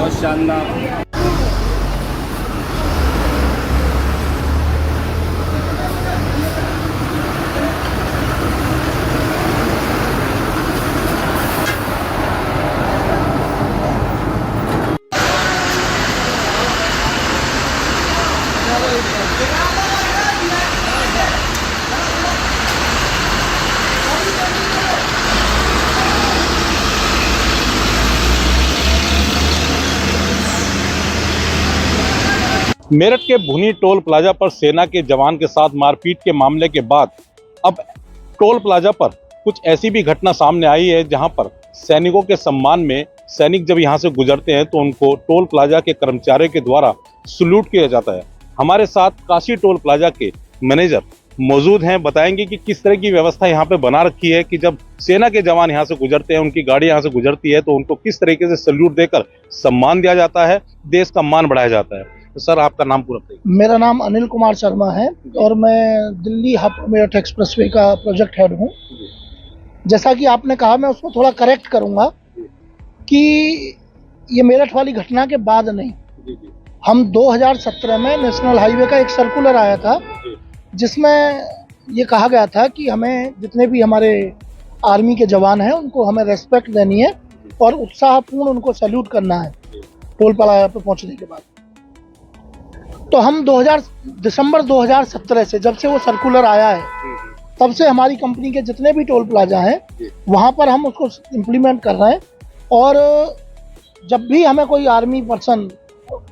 बहुत शानदार। मेरठ के भुनी टोल प्लाजा पर सेना के जवान के साथ मारपीट के मामले के बाद अब टोल प्लाजा पर कुछ ऐसी भी घटना सामने आई है जहां पर सैनिकों के सम्मान में सैनिक जब यहां से गुजरते हैं तो उनको टोल प्लाजा के कर्मचारियों के द्वारा सल्यूट किया जाता है। हमारे साथ काशी टोल प्लाजा के मैनेजर मौजूद हैं, बताएंगे कि किस तरह की व्यवस्था यहाँ पे बना रखी है कि जब सेना के जवान यहाँ से गुजरते हैं, उनकी गाड़ी यहाँ से गुजरती है तो उनको किस तरीके से सल्यूट देकर सम्मान दिया जाता है, देश का मान बढ़ाया जाता है। तो सर, आपका नाम पूरा बताइए। मेरा नाम अनिल कुमार शर्मा है और मैं दिल्ली हापुड़ मेरठ एक्सप्रेसवे का प्रोजेक्ट हेड हूँ। जैसा कि आपने कहा, मैं उसको थोड़ा करेक्ट करूँगा कि ये मेरठ वाली घटना के बाद नहीं, हम 2017 में नेशनल हाईवे का एक सर्कुलर आया था जिसमें ये कहा गया था कि हमें जितने भी हमारे आर्मी के जवान हैं उनको हमें रेस्पेक्ट देनी है और उत्साहपूर्ण उनको सैल्यूट करना है टोल प्लाजा पर पहुंचने के बाद। तो हम दिसंबर 2017 से, जब से वो सर्कुलर आया है, तब से हमारी कंपनी के जितने भी टोल प्लाजा हैं वहाँ पर हम उसको इम्प्लीमेंट कर रहे हैं। और जब भी हमें कोई आर्मी पर्सन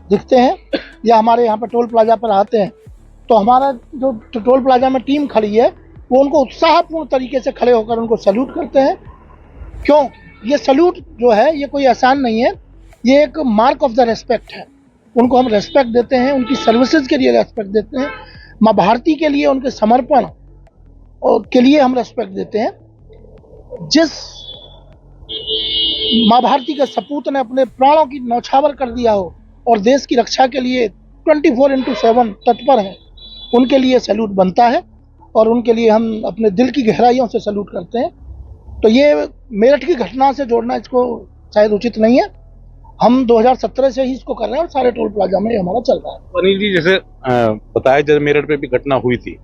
दिखते हैं या हमारे यहाँ पर टोल प्लाजा पर आते हैं तो हमारा जो टोल प्लाजा में टीम खड़ी है वो उनको उत्साहपूर्ण तरीके से खड़े होकर उनको सैल्यूट करते हैं। क्यों? ये सैल्यूट जो है ये कोई आसान नहीं है, ये एक मार्क ऑफ द रेस्पेक्ट है। उनको हम रेस्पेक्ट देते हैं, उनकी सर्विसेज के लिए रेस्पेक्ट देते हैं, माँ भारती के लिए उनके समर्पण और के लिए हम रेस्पेक्ट देते हैं। जिस माँ भारती के सपूत ने अपने प्राणों की न्यौछावर कर दिया हो और देश की रक्षा के लिए 24/7 तत्पर है, उनके लिए सैल्यूट बनता है और उनके लिए हम अपने दिल की गहराइयों से सैल्यूट करते हैं। तो ये मेरठ की घटना से जोड़ना इसको शायद उचित नहीं है। हम 2017 से ही इसको कर रहे हैं और सारे टोल प्लाजा में हमारा चल रहा है। अनिल जी, जैसे बताया जब मेरठ पे भी घटना हुई थी,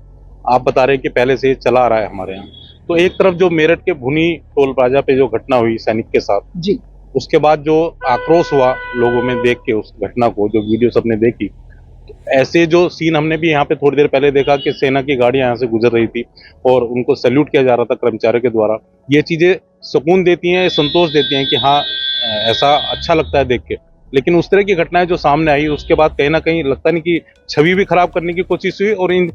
आप बता रहे हैं कि पहले से चला आ रहा है हमारे यहाँ, तो एक तरफ जो मेरठ के भुनी टोल प्लाजा पे जो घटना हुई सैनिक के साथ जी, उसके बाद जो आक्रोश हुआ लोगों में देख के उस घटना को, जो वीडियो सबने देखी, तो ऐसे जो सीन हमने भी यहाँ पे थोड़ी देर पहले देखा कि सेना की गाड़ियां यहाँ से गुजर रही थी और उनको सैल्यूट किया जा रहा था कर्मचारियों के द्वारा। ये चीजें सुकून देती हैं, संतोष देती हैं कि हाँ, ऐसा अच्छा लगता है देख के। लेकिन उस तरह की घटनाएं जो सामने आई उसके बाद कहीं ना कहीं लगता नहीं कि छवि भी खराब करने की कोशिश हुई और इन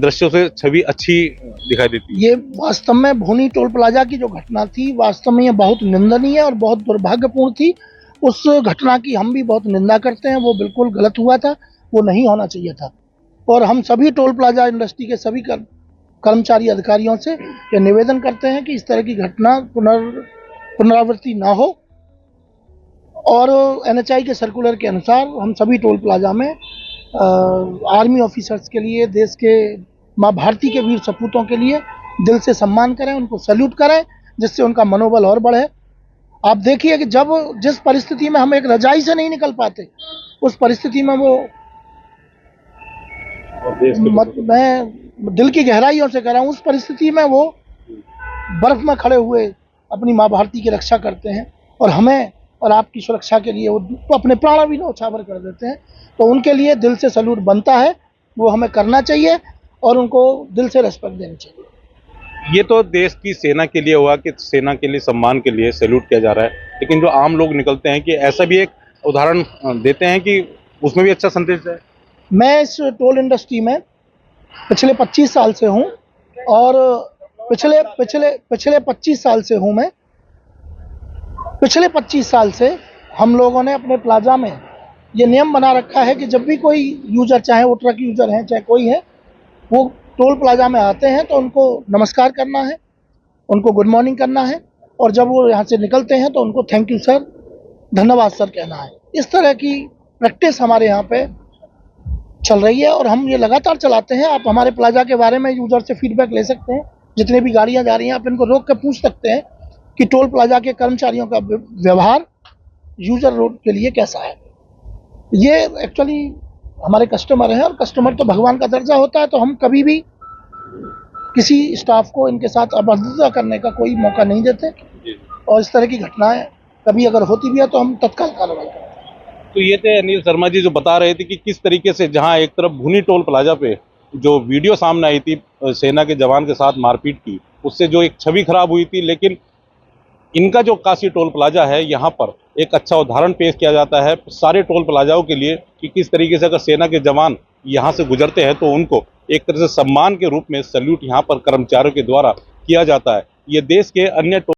दृश्यों से छवि अच्छी दिखाई देती है। ये वास्तव में भुनी टोल प्लाजा की जो घटना थी, वास्तव में ये बहुत निंदनीय और बहुत दुर्भाग्यपूर्ण थी। उस घटना की हम भी बहुत निंदा करते हैं, वो बिल्कुल गलत हुआ था, वो नहीं होना चाहिए था। और हम सभी टोल प्लाजा इंडस्ट्री के सभी कर्मचारी अधिकारियों से ये निवेदन करते हैं कि इस तरह की घटना पुनरावृत्ति ना हो। और NHI के सर्कुलर के अनुसार हम सभी टोल प्लाजा में आर्मी ऑफिसर्स के लिए, देश के माँ भारती के वीर सपूतों के लिए दिल से सम्मान करें, उनको सैल्यूट करें, जिससे उनका मनोबल और बढ़े। आप देखिए कि जब जिस परिस्थिति में हम एक रजाई से नहीं निकल पाते, उस परिस्थिति में वो, मैं दिल की गहराइयों से कह रहा हूँ, उस परिस्थिति में वो बर्फ में खड़े हुए अपनी माँ भारती की रक्षा करते हैं और हमें और आपकी सुरक्षा के लिए वो तो अपने प्राण भी न्यौछावर कर देते हैं। तो उनके लिए दिल से सैल्यूट बनता है, वो हमें करना चाहिए और उनको दिल से रेस्पेक्ट देनी चाहिए। ये तो देश की सेना के लिए हुआ कि सेना के लिए सम्मान के लिए सैल्यूट किया जा रहा है, लेकिन जो आम लोग निकलते हैं कि ऐसा भी एक उदाहरण देते हैं कि उसमें भी अच्छा संदेश है। मैं इस टोल इंडस्ट्री में पिछले 25 साल से हूँ और पिछले 25 साल से हूँ मैं। पिछले 25 साल से हम लोगों ने अपने प्लाजा में ये नियम बना रखा है कि जब भी कोई यूजर, चाहे वो ट्रक यूजर हैं चाहे कोई है, वो टोल प्लाजा में आते हैं तो उनको नमस्कार करना है, उनको गुड मॉर्निंग करना है और जब वो यहाँ से निकलते हैं तो उनको थैंक यू सर, धन्यवाद सर कहना है। इस तरह की प्रैक्टिस हमारे यहाँ पे चल रही है और हम ये लगातार चलाते हैं। आप हमारे प्लाजा के बारे में यूजर से फीडबैक ले सकते हैं, जितने भी गाड़ियाँ जा रही हैं आप इनको रोक कर पूछ सकते हैं कि टोल प्लाजा के कर्मचारियों का व्यवहार यूजर रोड के लिए कैसा है। ये एक्चुअली हमारे कस्टमर हैं और कस्टमर तो भगवान का दर्जा होता है, तो हम कभी भी किसी स्टाफ को इनके साथ अभद्रता करने का कोई मौका नहीं देते और इस तरह की घटनाएं कभी अगर होती भी है तो हम तत्काल कार्रवाई करते हैं। तो ये थे अनिल शर्मा जी जो बता रहे थे कि किस तरीके से जहां एक तरफ भुनी टोल प्लाजा पे जो वीडियो सामने आई थी सेना के जवान के साथ मारपीट की, उससे जो एक छवि खराब हुई थी, लेकिन इनका जो काशी टोल प्लाजा है यहाँ पर एक अच्छा उदाहरण पेश किया जाता है सारे टोल प्लाजाओं के लिए कि किस तरीके से अगर सेना के जवान यहाँ से गुजरते हैं तो उनको एक तरह से सम्मान के रूप में सैल्यूट यहाँ पर कर्मचारियों के द्वारा किया जाता है। ये देश के अन्य